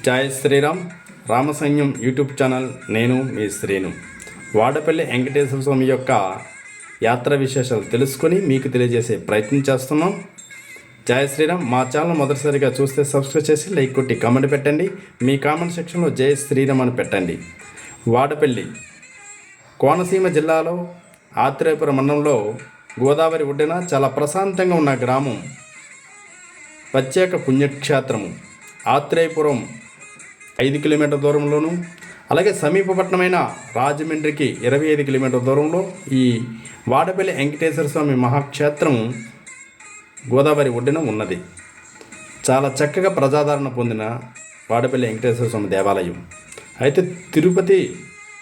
జై Sriram. రామసైన్యం YouTube channel. నేను మీ శ్రీను. వాడపల్లి వెంకటేశ్వర స్వామి యొక్క యాత్ర విశేషాలు తెలుసుకొని మీకు తెలియజేసే ప్రయత్నం చేస్తున్నాం. జై శ్రీరామ్. మా ఛానల్ మొదటిసారిగా చూస్తే సబ్స్క్రైబ్ చేసి లైక్ కొట్టి కామెంట్ పెట్టండి. మీ కామెంట్ సెక్షన్లో జై శ్రీరామ్ అని పెట్టండి. వాడపల్లి కోనసీమ జిల్లాలో ఆత్రేయపురం మండలంలో గోదావరి ఒడ్డున చాలా ప్రశాంతంగా ఉన్న గ్రామం. ప్రత్యేక పుణ్యక్షేత్రము. ఆత్రేయపురం 5 కిలోమీటర్ల దూరంలోను, అలాగే సమీప పట్టణమైన రాజమండ్రికి 25 కిలోమీటర్ల దూరంలో ఈ వాడపల్లి వెంకటేశ్వర స్వామి మహాక్షేత్రం గోదావరి ఒడ్డున ఉన్నది. చాలా చక్కగా ప్రజాదరణ పొందిన వాడపల్లి వెంకటేశ్వర స్వామి దేవాలయం. అయితే తిరుపతి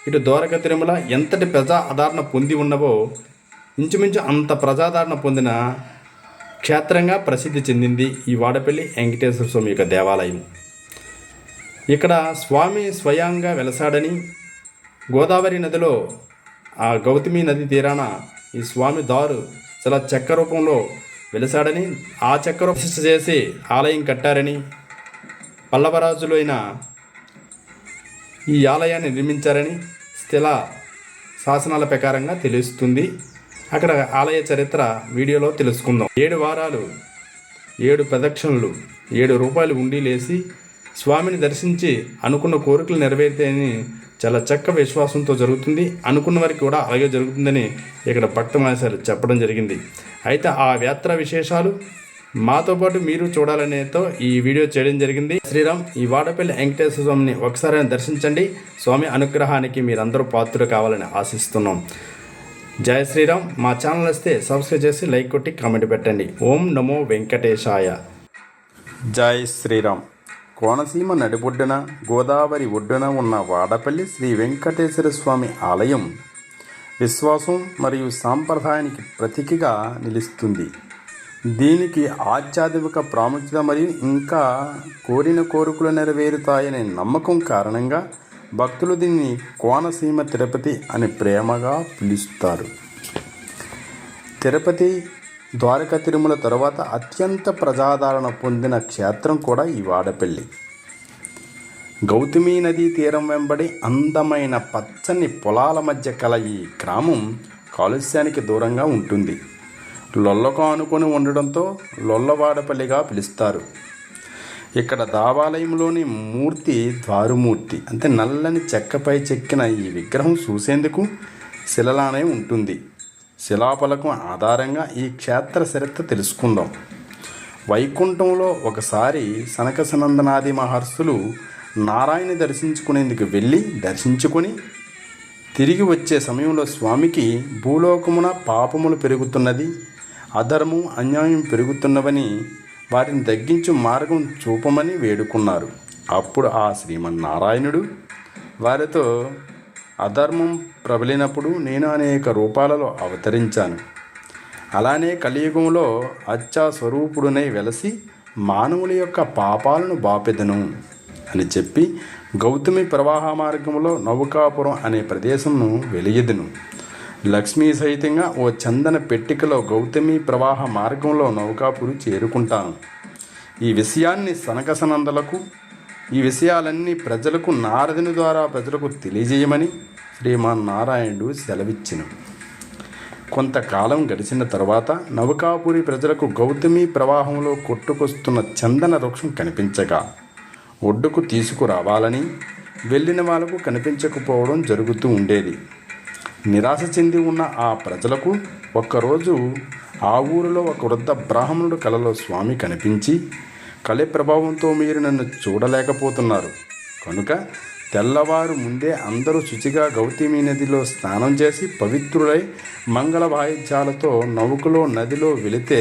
ఇటు ద్వారకా తిరుమల ఎంతటి ప్రజా ఆదరణ పొంది ఉన్నవో ఇంచుమించు అంత ప్రజాదరణ పొందిన క్షేత్రంగా ప్రసిద్ధి చెందింది ఈ వాడపల్లి వెంకటేశ్వర స్వామి యొక్క దేవాలయం. ఇక్కడ స్వామి స్వయంగా వెలసాడని, గోదావరి నదిలో ఆ గౌతమి నది తీరాన ఈ స్వామి దారు చాలా చెక్క రూపంలో వెలసాడని, ఆ చెక్క ప్రతిష్ఠ చేసి ఆలయం కట్టారని, పల్లవరాజులైన ఈ ఆలయాన్ని నిర్మించారని స్థిల శాసనాల ప్రకారంగా తెలుస్తుంది. అక్కడ ఆలయ చరిత్ర వీడియోలో తెలుసుకుందాం. 7 వారాలు 7 ప్రదక్షిణలు 7 రూపాయలు ఉండీలేసి స్వామిని దర్శించి అనుకున్న కోరికలు నెరవేరుతాయని చాలా చక్క విశ్వాసంతో జరుగుతుంది. అనుకున్న వారికి కూడా అలాగే జరుగుతుందని ఇక్కడ భక్త మహేశ్వరు చెప్పడం జరిగింది. అయితే ఆ యాత్ర విశేషాలు మాతో పాటు మీరు చూడాలనేతో ఈ వీడియో చేయడం జరిగింది. శ్రీరామ్. ఈ వాడపల్లి వెంకటేశ్వర స్వామిని ఒకసారి దర్శించండి. స్వామి అనుగ్రహానికి మీరందరూ పాత్రులు కావాలని ఆశిస్తున్నాం. జై శ్రీరామ్. మా ఛానల్ వస్తే సబ్స్క్రైబ్ చేసి లైక్ కొట్టి కామెంట్ పెట్టండి. ఓం నమో వెంకటేశాయ. జై శ్రీరామ్. కోనసీమ నడిబొడ్డున గోదావరి ఒడ్డున ఉన్న వాడపల్లి శ్రీ వెంకటేశ్వర స్వామి ఆలయం విశ్వాసం మరియు సాంప్రదాయానికి ప్రతీకగా నిలుస్తుంది. దీనికి ఆధ్యాత్మిక ప్రాముఖ్యత మరియు ఇంకా కోరిన కోరికలు నెరవేరుతాయనే నమ్మకం కారణంగా భక్తులు దీన్ని కోనసీమ తిరుపతి అని ప్రేమగా పిలుస్తారు. తిరుపతి, ద్వారకా తిరుమల తరువాత అత్యంత ప్రజాదరణ పొందిన క్షేత్రం కూడా ఈ వాడపల్లి. గౌతమి నదీ తీరం వెంబడి అందమైన పచ్చని పొలాల మధ్య కల ఈ గ్రామం కాలుష్యానికి దూరంగా ఉంటుంది. లొల్లకు ఆనుకొని ఉండడంతో లొల్లవాడపల్లిగా పిలుస్తారు. ఇక్కడ దేవాలయంలోని మూర్తి ద్వారుమూర్తి, అంటే నల్లని చెక్కపై చెక్కిన ఈ విగ్రహం చూసేందుకు శిలలానే ఉంటుంది. శిలాఫలకం ఆధారంగా ఈ క్షేత్ర చరిత్ర తెలుసుకుందాం. వైకుంఠంలో ఒకసారి సనకసనందనాది మహర్షులు నారాయణ దర్శించుకునేందుకు వెళ్ళి దర్శించుకొని తిరిగి వచ్చే సమయంలో స్వామికి భూలోకమున పాపములు పెరుగుతున్నది, అధర్మం అన్యాయం పెరుగుతున్నవని వాటిని తగ్గించు మార్గం చూపమని వేడుకున్నారు. అప్పుడు ఆ శ్రీమన్నారాయణుడు వారితో, అధర్మం ప్రబలినప్పుడు నేను అనేక రూపాలలో అవతరించాను. అలానే కలియుగంలో అచ్చా స్వరూపుడునై వెలసి మానవుల యొక్క పాపాలను బాపెదను అని చెప్పి గౌతమి ప్రవాహ మార్గంలో నౌకాపురం అనే ప్రదేశంను వెలియదును. లక్ష్మీ సహితంగా ఓ చందన పెట్టికలో గౌతమి ప్రవాహ మార్గంలో నౌకాపురి చేరుకుంటాను. ఈ విషయాన్ని సనకసనందలకు, ఈ విషయాలన్నీ ప్రజలకు నారదుని ద్వారా ప్రజలకు తెలియజేయమని శ్రీమన్నారాయణుడు సెలవిచ్చెను. కొంతకాలం గడిచిన తర్వాత నౌకాపురి ప్రజలకు గౌతమి ప్రవాహంలో కొట్టుకొస్తున్న చందన వృక్షం కనిపించగా ఒడ్డుకు తీసుకురావాలని వెళ్ళిన వాళ్ళకు కనిపించకపోవడం జరుగుతూ ఉండేది. నిరాశ చెంది ఉన్న ఆ ప్రజలకు ఒక్కరోజు ఆ ఊరిలో ఒక వృద్ధ బ్రాహ్మణుడు కలలో స్వామి కనిపించి, కలి ప్రభావంతో మీరు నన్ను చూడలేకపోతున్నారు కనుక తెల్లవారు ముందే అందరూ శుచిగా గౌతమి నదిలో స్నానం చేసి పవిత్రులై మంగళ వాయిద్యాలతో నౌకలో నదిలో వెళితే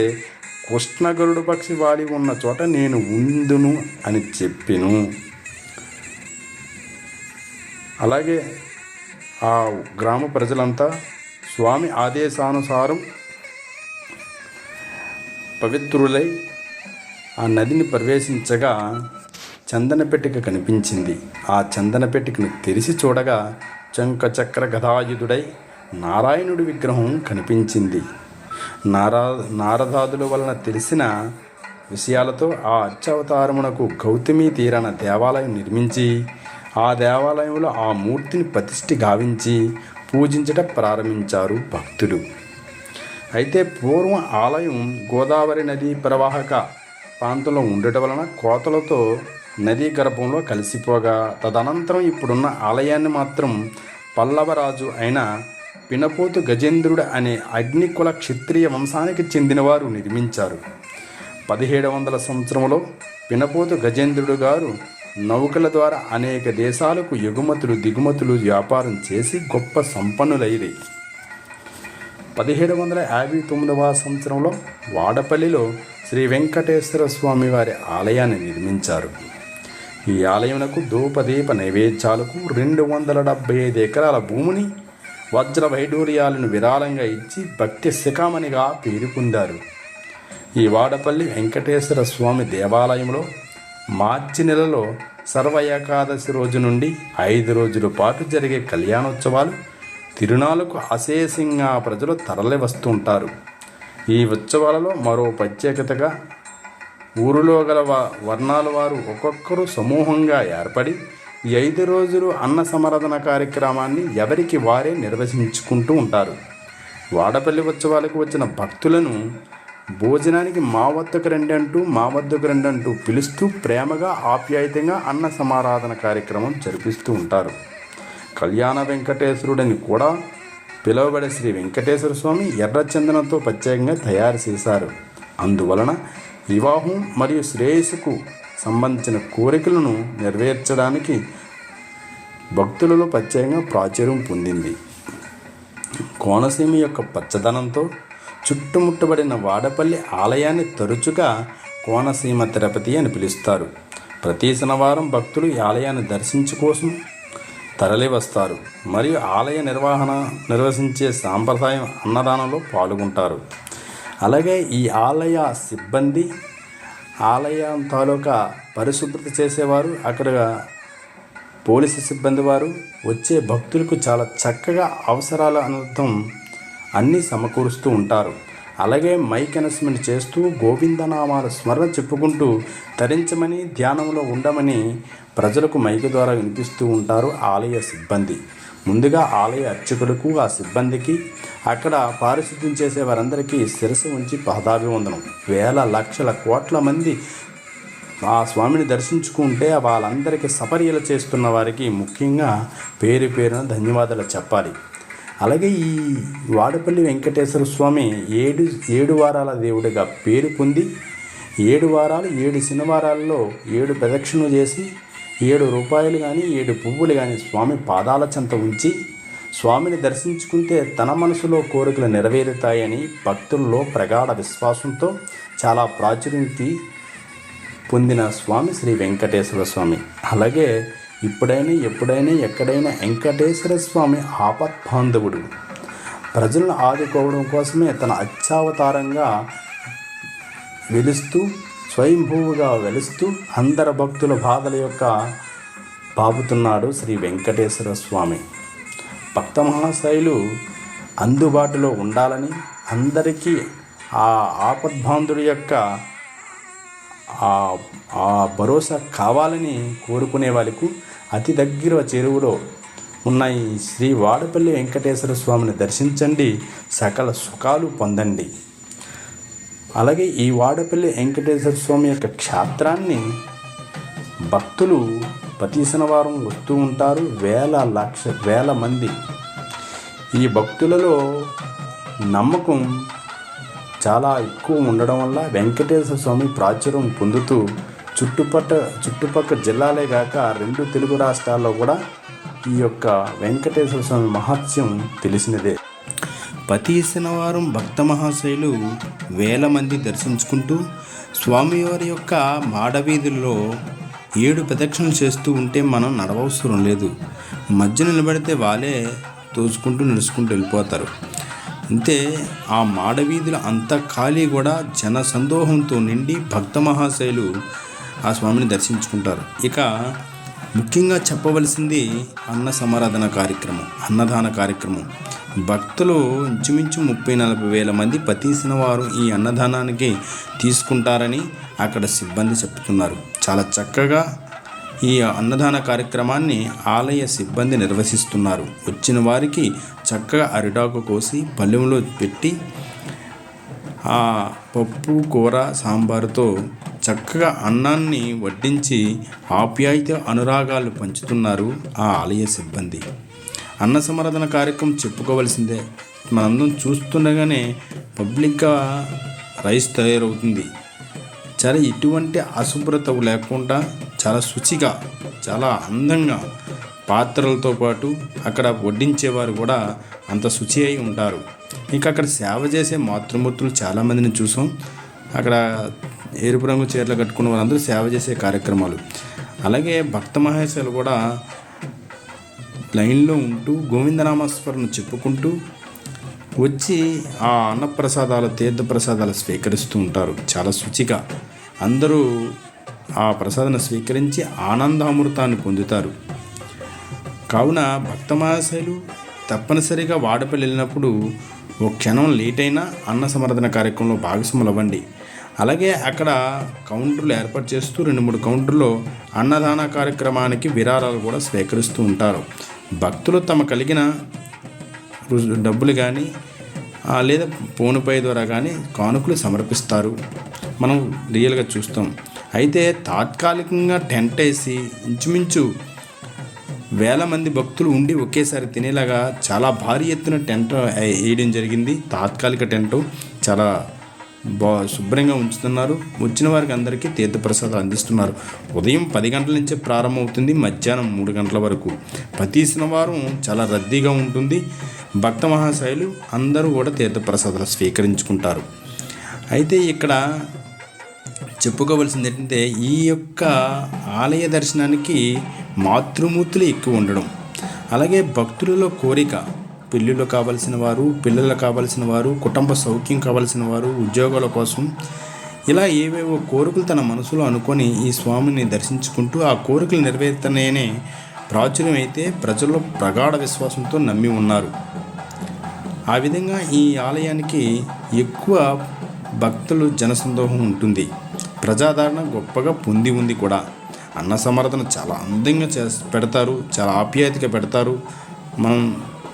కృష్ణగరుడు పక్షి వాలి ఉన్న చోట నేను ఉందును అని చెప్పెను. అలాగే ఆ గ్రామ ప్రజలంతా స్వామి ఆదేశానుసారం పవిత్రులై ఆ నదిని ప్రవేశించగా చందన పెట్టిక కనిపించింది. ఆ చందన పెట్టికను తెరిచి చూడగా చంక చక్ర గదాయుధుడై నారాయణుడి విగ్రహం కనిపించింది. నారదాదుల వలన తెలిసిన విషయాలతో ఆ అర్చావతారమునకు గౌతమి తీరాన దేవాలయం నిర్మించి ఆ దేవాలయంలో ఆ మూర్తిని ప్రతిష్ఠి గావించి పూజించటం ప్రారంభించారు భక్తులు. అయితే పూర్వం ఆలయం గోదావరి నది ప్రవాహక ప్రాంతంలో ఉండటం వలన కోతలతో నదీ గర్భంలో కలిసిపోగా తదనంతరం ఇప్పుడున్న ఆలయాన్ని మాత్రం పల్లవరాజు అయిన పినపోతు గజేంద్రుడు అనే అగ్నికుల క్షత్రియ వంశానికి చెందినవారు నిర్మించారు. 1700 సంవత్సరంలో పినపోతు గజేంద్రుడు గారు నౌకల ద్వారా అనేక దేశాలకు ఎగుమతులు దిగుమతులు వ్యాపారం చేసి గొప్ప సంపన్నులైరి. 1759వ సంవత్సరంలో వాడపల్లిలో శ్రీ వెంకటేశ్వర స్వామి వారి ఆలయాన్ని నిర్మించారు. ఈ ఆలయమునకు ధూపదీప నైవేద్యాలకు 275 ఎకరాల భూమిని వజ్ర వైడూర్యాలను విరాళంగా ఇచ్చి భక్తి శిఖామణిగా పేరు పొందారు. ఈ వాడపల్లి వెంకటేశ్వర స్వామి దేవాలయంలో మార్చి నెలలో సర్వ ఏకాదశి రోజు నుండి 5 రోజుల పాటు జరిగే కళ్యాణోత్సవాలు తిరునాళ్ళకు అశేషంగా ప్రజలు తరలి వస్తుంటారు. ఈ ఉత్సవాలలో మరో ప్రత్యేకతగా ఊరిలో గల వర్ణాల వారు ఒక్కొక్కరు సమూహంగా ఏర్పడి ఈ 5 రోజులు అన్న సమరాధన కార్యక్రమాన్ని ఎవరికి వారే నిర్వహించుకుంటూ ఉంటారు. వాడపల్లి ఉత్సవాలకు వచ్చిన భక్తులను భోజనానికి మా వద్దకు రండి అంటూ పిలుస్తూ ప్రేమగా ఆప్యాయతంగా అన్న సమారాధన కార్యక్రమం జరిపిస్తూ ఉంటారు. కళ్యాణ వెంకటేశ్వరుడని కూడా పిలువబడే శ్రీ వెంకటేశ్వర స్వామి ఎర్రచందనంతో ప్రత్యేకంగా తయారు చేశారు. అందువలన వివాహం మరియు శ్రేయస్సుకు సంబంధించిన కోరికలను నెరవేర్చడానికి భక్తులలో ప్రత్యేకంగా ప్రాచుర్యం పొందింది. కోనసీమ యొక్క పచ్చదనంతో చుట్టుముట్టబడిన వాడపల్లి ఆలయాన్ని తరచుగా కోనసీమ తిరుపతి అని పిలుస్తారు. ప్రతి శనివారం భక్తులు ఈ ఆలయాన్ని దర్శించుకోసం తరలి వస్తారు మరియు ఆలయ నిర్వహించే సాంప్రదాయం అన్నదానంలో పాల్గొంటారు. అలాగే ఈ ఆలయ సిబ్బంది ఆలయం తాలూకా పరిశుభ్రత చేసేవారు, అక్కడ పోలీసు సిబ్బంది వారు వచ్చే భక్తులకు చాలా చక్కగా అవసరాల అనంతం అన్నీ సమకూరుస్తూ ఉంటారు. అలాగే మైక్ అనౌన్స్మెంట్ చేస్తూ గోవిందనామాల స్మరణ చెప్పుకుంటూ తరించమని ధ్యానంలో ఉండమని ప్రజలకు మైక్ ద్వారా వినిపిస్తూ ఉంటారు ఆలయ సిబ్బంది. ముందుగా ఆలయ అర్చకులకు ఆ సిబ్బందికి అక్కడ పారిశుద్ధ్యం చేసే వారందరికీ శిరస్సు ఉంచి పాదాభివందనం. వేల లక్షల కోట్ల మంది ఆ స్వామిని దర్శించుకుంటే వాళ్ళందరికీ సపర్యలు చేస్తున్న వారికి ముఖ్యంగా పేరు పేరున ధన్యవాదాలు చెప్పాలి. అలాగే ఈ వాడపల్లి వెంకటేశ్వర స్వామి 7 వారాల దేవుడిగా పేరు పొంది 7 వారాలు 7 శనివారాల్లో 7 ప్రదక్షిణలు చేసి 7 రూపాయలు కానీ 7 పువ్వులు కానీ స్వామి పాదాల చెంత ఉంచి స్వామిని దర్శించుకుంటే తన మనసులో కోరికలు నెరవేరుతాయని భక్తుల్లో ప్రగాఢ విశ్వాసంతో చాలా ప్రాచుర్యానికి పొందిన స్వామి శ్రీ వెంకటేశ్వర స్వామి. అలాగే ఇప్పుడైనా ఎప్పుడైనా ఎక్కడైనా వెంకటేశ్వర స్వామి ఆపద్బాంధవుడు. ప్రజలను ఆదుకోవడం కోసమే తన అర్చావతారంగా వెలుస్తూ స్వయంభూవుగా వెలుస్తూ అందరి భక్తుల బాధల యొక్క బాపుతున్నాడు శ్రీ వెంకటేశ్వర స్వామి. భక్త మహాశయులు అందుబాటులో ఉండాలని, అందరికీ ఆ ఆపద్బాంధుడి యొక్క ఆ భరోసా కావాలని కోరుకునే వాళ్ళకు అతి దగ్గర చెరువులో ఉన్న ఈ శ్రీ వాడపల్లి వెంకటేశ్వర స్వామిని దర్శించండి, సకల సుఖాలు పొందండి. అలాగే ఈ వాడపల్లి వెంకటేశ్వర స్వామి యొక్క క్షేత్రాన్ని భక్తులు ప్రతి శనివారం వస్తూ ఉంటారు. వేల మంది. ఈ భక్తులలో నమ్మకం చాలా ఎక్కువ ఉండడం వల్ల వెంకటేశ్వర స్వామి ప్రాచుర్యం పొందుతూ చుట్టుపక్కల జిల్లాలే కాక 2 తెలుగు రాష్ట్రాల్లో కూడా ఈ యొక్క వెంకటేశ్వర స్వామి మహత్యం తెలిసినదే. ప్రతి శనివారం భక్త మహాశయులు వేల మంది దర్శించుకుంటూ స్వామివారి యొక్క మాడవీధుల్లో 7 ప్రదక్షిణలు చేస్తూ ఉంటే మనం నడవవసరం లేదు. మధ్య నిలబడితే వాళ్ళే తోచుకుంటూ నడుచుకుంటూ వెళ్ళిపోతారు. అంతే ఆ మాడవీధులు అంత ఖాళీ కూడా జన సందోహంతో నిండి భక్త మహాశయులు ఆ స్వామిని దర్శించుకుంటారు. ఇక ముఖ్యంగా చెప్పవలసింది అన్న సమారాధన కార్యక్రమం, అన్నదాన కార్యక్రమం. భక్తులు ఇంచుమించు 30-40 వేల మంది ప్రతి వారు ఈ అన్నదానానికి తీసుకుంటారని అక్కడ సిబ్బంది చెప్తున్నారు. చాలా చక్కగా ఈ అన్నదాన కార్యక్రమాన్ని ఆలయ సిబ్బంది నిర్వహిస్తున్నారు. వచ్చిన వారికి చక్కగా అరిటాకు కోసి పళ్ళెంలో పెట్టి ఆ పప్పు కూర సాంబారుతో చక్కగా అన్నాన్ని వడ్డించి ఆప్యాయత అనురాగాలు పంచుతున్నారు ఆ ఆలయ సిబ్బంది. అన్న సమరాధన కార్యక్రమం చెప్పుకోవాల్సిందే. మనందరం చూస్తుండగానే పబ్లిక్గా రైస్ తయారవుతుంది. చాలా ఎటువంటి అశుభ్రత లేకుండా చాలా శుచిగా చాలా అందంగా పాత్రలతో పాటు అక్కడ వడ్డించేవారు కూడా అంత శుచి అయి ఉంటారు. ఇంకా అక్కడ సేవ చేసే మాతృమూర్తులు చాలామందిని చూసాం. అక్కడ ఎరుపు రంగు చీరలు కట్టుకున్న వారందరూ సేవ చేసే కార్యక్రమాలు. అలాగే భక్త మహేశ్వరులు కూడా లైన్లో ఉంటూ గోవిందనామస్మరణ చెప్పుకుంటూ వచ్చి ఆ అన్నప్రసాదాలు తీర్థప్రసాదాలు స్వీకరిస్తూ ఉంటారు. చాలా శుచిగా అందరూ ఆ ప్రసాదాన్ని స్వీకరించి ఆనందామృతాన్ని పొందుతారు. కావున భక్త మహాశయులు తప్పనిసరిగా వాడపల్లి వెళ్ళినప్పుడు ఓ క్షణం లేట్ అయినా అన్న సమర్థన కార్యక్రమంలో భాగస్వాములు అవ్వండి. అలాగే అక్కడ కౌంటర్లు ఏర్పాటు చేస్తూ 2-3 కౌంటర్లో అన్నదాన కార్యక్రమానికి విరాళాలు కూడా స్వీకరిస్తూ ఉంటారు. భక్తులు తమ కలిగిన డబ్బులు కానీ లేదా ఫోన్పే ద్వారా కానీ కానుకలు సమర్పిస్తారు. మనం రియల్గా చూస్తాం. అయితే తాత్కాలికంగా టెంట్ వేసి ఇంచుమించు వేల మంది భక్తులు ఉండి ఒకేసారి తినేలాగా చాలా భారీ ఎత్తున టెంట్ వేయడం జరిగింది. తాత్కాలిక టెంట్ చాలా శుభ్రంగా ఉంచుతున్నారు. వచ్చిన వారికి అందరికీ తీర్థప్రసాదాలు అందిస్తున్నారు. ఉదయం 10 గంటల నుంచే ప్రారంభమవుతుంది, మధ్యాహ్నం 3 గంటల వరకు. ప్రతి శనివారం చాలా రద్దీగా ఉంటుంది. భక్త మహాశయులు అందరూ కూడా తీర్థప్రసాదాలు స్వీకరించుకుంటారు. అయితే ఇక్కడ చెప్పుకోవాల్సింది ఏంటంటే ఈ యొక్క ఆలయ దర్శనానికి మాతృమూర్తులు ఎక్కువ ఉండడం, అలాగే భక్తులలో కోరిక, పెళ్ళిళ్ళు కావాల్సిన వారు, పిల్లలు కావాల్సిన వారు, కుటుంబ సౌఖ్యం కావాల్సిన వారు, ఉద్యోగాల కోసం ఇలా ఏవేవో కోరికలు తన మనసులో అనుకొని ఈ స్వామిని దర్శించుకుంటూ ఆ కోరికలు నెరవేరుతాయనే ప్రాచుర్యం అయితే ప్రజల్లో ప్రగాఢ విశ్వాసంతో నమ్మి ఉన్నారు. ఆ విధంగా ఈ ఆలయానికి ఎక్కువ భక్తులు జనసందోహం ఉంటుంది. ప్రజాదరణ గొప్పగా పొంది ఉంది కూడా. అన్న సమర్థన చాలా అందంగా పెడతారు, చాలా ఆప్యాయతగా పెడతారు. మనం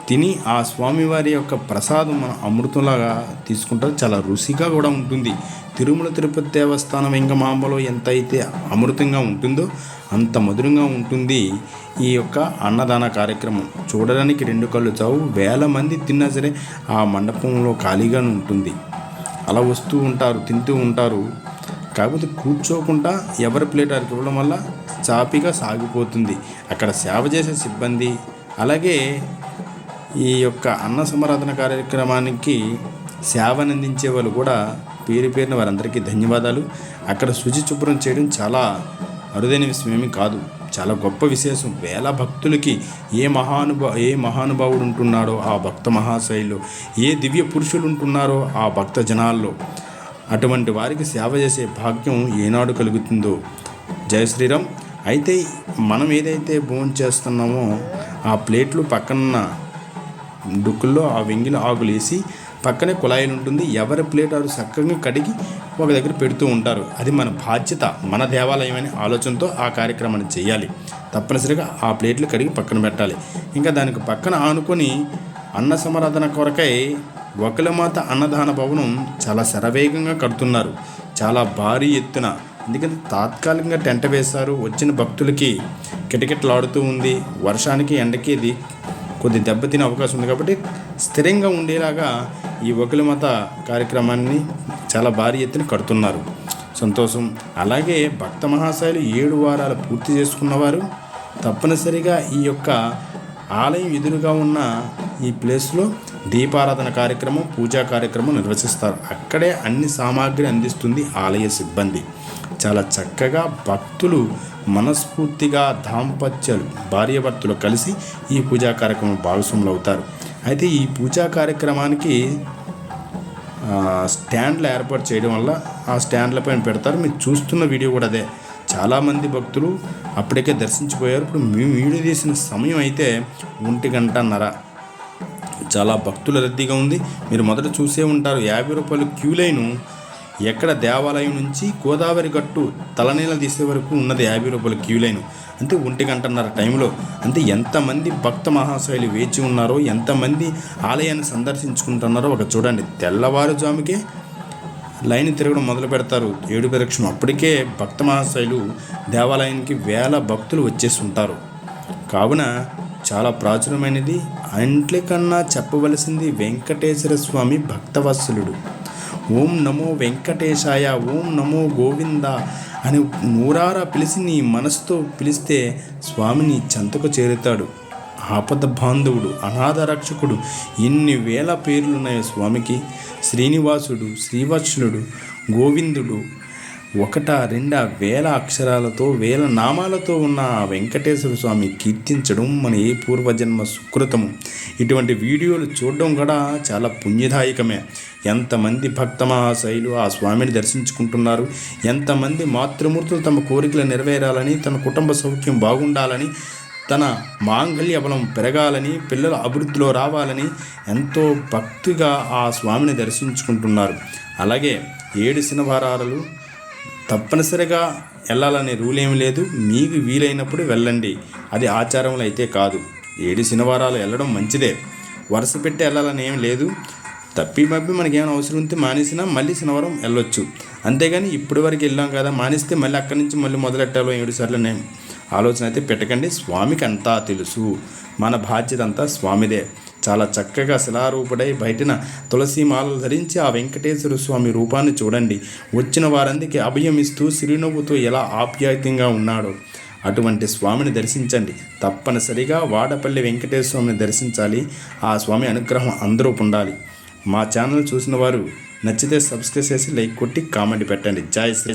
తిని ఆ స్వామివారి యొక్క ప్రసాదం మన అమృతంలాగా తీసుకుంటారు. చాలా రుచిగా కూడా ఉంటుంది. తిరుమల తిరుపతి దేవస్థానం వెంగమాంబలో ఎంత అయితే అమృతంగా ఉంటుందో అంత మధురంగా ఉంటుంది ఈ యొక్క అన్నదాన కార్యక్రమం. చూడడానికి 2 కళ్ళు చావు. వేల మంది తిన్నా సరే ఆ మండపంలో ఖాళీగానే ఉంటుంది. అలా వస్తూ ఉంటారు, తింటూ ఉంటారు. కాకపోతే కూర్చోకుండా ఎవరి ప్లేట్ వారికి ఇవ్వడం వల్ల చాపిగా సాగిపోతుంది. అక్కడ సేవ చేసే సిబ్బంది, అలాగే ఈ యొక్క అన్న సమరాధన కార్యక్రమానికి సేవనందించే వాళ్ళు కూడా పేరున వారందరికీ ధన్యవాదాలు. అక్కడ శుచి శుభ్రం చేయడం చాలా అరుదైన విషయం ఏమీ కాదు, చాలా గొప్ప విశేషం. వేల భక్తులకి ఏ మహానుభావుడు ఉంటున్నాడో ఆ భక్త మహాశైలు, ఏ దివ్య పురుషులు ఉంటున్నారో ఆ భక్త జనాల్లో, అటువంటి వారికి సేవ చేసే భాగ్యం ఏనాడు కలుగుతుందో. జయ శ్రీరామ్. అయితే మనం ఏదైతే భోజనం చేస్తున్నామో ఆ ప్లేట్లు పక్కన డుక్కుల్లో ఆ వెంగిల ఆకులు వేసి పక్కనే కుళాయిలు ఉంటుంది. ఎవరి ప్లేట్ వారు చక్కగా కడిగి ఒక దగ్గర పెడుతూ ఉంటారు. అది మన బాధ్యత, మన దేవాలయం అనే ఆలోచనతో ఆ కార్యక్రమాన్ని చేయాలి. తప్పనిసరిగా ఆ ప్లేట్లు కడిగి పక్కన పెట్టాలి. ఇంకా దానికి పక్కన ఆనుకొని అన్న సమరాధన కొరకై వకులమాత అన్నదాన భవనం చాలా శరవేగంగా కడుతున్నారు, చాలా భారీ ఎత్తున. ఎందుకంటే తాత్కాలికంగా టెంట్ వేశారు. వచ్చిన భక్తులకి కిటకిటలాడుతూ ఉంది. వర్షానికి ఎండకి ఇది కొద్ది దెబ్బతినే అవకాశం ఉంది. కాబట్టి స్థిరంగా ఉండేలాగా ఈ వకులమాత కార్యక్రమాన్ని చాలా భారీ ఎత్తున కడుతున్నారు. సంతోషం. అలాగే భక్త మహాశయులు 7 వారాలు పూర్తి చేసుకున్నవారు తప్పనిసరిగా ఈ యొక్క ఆలయం ఎదురుగా ఉన్న ఈ ప్లేస్లో దీపారాధన కార్యక్రమం, పూజా కార్యక్రమం నిర్వహిస్తారు. అక్కడే అన్ని సామాగ్రి అందిస్తుంది ఆలయ సిబ్బంది. చాలా చక్కగా భక్తులు మనస్ఫూర్తిగా దాంపత్యాలు, భార్యాభర్తలు కలిసి ఈ పూజా కార్యక్రమం భాగస్వాములు అవుతారు. అయితే ఈ పూజా కార్యక్రమానికి స్టాండ్లు ఏర్పాటు చేయడం వల్ల ఆ స్టాండ్ల పైన పెడతారు. మీరు చూస్తున్న వీడియో కూడా అదే. చాలామంది భక్తులు అప్పటికే దర్శించిపోయారు. ఇప్పుడు మేము వీడియో తీసిన సమయం అయితే 1 గంటన్నర. చాలా భక్తుల రద్దీగా ఉంది. మీరు మొదట చూసే ఉంటారు 50 రూపాయల క్యూ లైను ఎక్కడ దేవాలయం నుంచి గోదావరి గట్టు తలనీల తీసే వరకు ఉన్నది 50 రూపాయల క్యూ లైను. అంటే 1 గంటన్నర టైంలో. అంటే ఎంతమంది భక్త మహాశైలు వేచి ఉన్నారో, ఎంతమంది ఆలయాన్ని సందర్శించుకుంటున్నారో ఒక చూడండి. తెల్లవారుజాముకే లైన్ తిరగడం మొదలు పెడతారు 7 ప్రదక్షిణం. అప్పటికే భక్త మహాశైలు దేవాలయానికి వేల భక్తులు వచ్చేసి ఉంటారు. కావున చాలా ప్రాచుర్యమైనది. అంట్ల కన్నా చెప్పవలసింది వెంకటేశ్వర స్వామి భక్తవత్సలుడు. ఓం నమో వెంకటేశాయ, ఓం నమో గోవింద అని నూరారా పిలిచి నీ మనసుతో పిలిస్తే స్వామిని చెంతకు చేరుతాడు. ఆపద బాంధవుడు, అనాథ రక్షకుడు, ఎన్ని వేల పేర్లున్నాయి స్వామికి. శ్రీనివాసుడు, శ్రీవత్సలుడు, గోవిందుడు, 1-2 వేల అక్షరాలతో, వేల నామాలతో ఉన్న ఆ వెంకటేశ్వర స్వామి కీర్తించడం మన ఏ పూర్వజన్మ సుకృతము. ఇటువంటి వీడియోలు చూడడం కూడా చాలా పుణ్యదాయకమే. ఎంతమంది భక్త మహాశైలు ఆ స్వామిని దర్శించుకుంటున్నారు. ఎంతమంది మాతృమూర్తులు తమ కోరికలు నెరవేరాలని, తన కుటుంబ సౌఖ్యం బాగుండాలని, తన మాంగళ్య బలం పెరగాలని, పిల్లల అభివృద్ధిలో రావాలని ఎంతో భక్తిగా ఆ స్వామిని దర్శించుకుంటున్నారు. అలాగే 7 శనివారాలు తప్పనిసరిగా వెళ్ళాలనే రూల్ ఏమి లేదు. మీకు వీలైనప్పుడు వెళ్ళండి. అది ఆచారంలో అయితే కాదు. 7 శనివారాలు వెళ్ళడం మంచిదే. వరుస పెట్టి వెళ్ళాలని ఏం లేదు. తప్పి మనకేమైనా అవసరం ఉంటే మానేసినా మళ్ళీ శనివారం వెళ్ళొచ్చు. అంతేగాని ఇప్పటి వరకు వెళ్ళాం కదా మానేస్తే మళ్ళీ అక్కడి నుంచి మళ్ళీ మొదలెట్టాలో 7 సార్లు నేను ఆలోచన అయితే పెట్టకండి. స్వామికి అంతా తెలుసు. మన బాధ్యత అంతా స్వామిదే. చాలా చక్కగా శిలారూపుడై బయటన తులసి మాలలు ధరించి ఆ వెంకటేశ్వర స్వామి రూపాన్ని చూడండి. వచ్చిన వారందరికీ అభయం ఇస్తూ చిరునవ్వుతో ఎలా ఆప్యాయంగా ఉన్నాడో అటువంటి స్వామిని దర్శించండి. తప్పనిసరిగా వాడపల్లి వెంకటేశ్వర స్వామిని దర్శించాలి. ఆ స్వామి అనుగ్రహం అందరూ పొందాలి. మా ఛానల్ చూసిన వారు నచ్చితే సబ్స్క్రైబ్ చేసి లైక్ కొట్టి కామెంట్ పెట్టండి. జై శ్రీ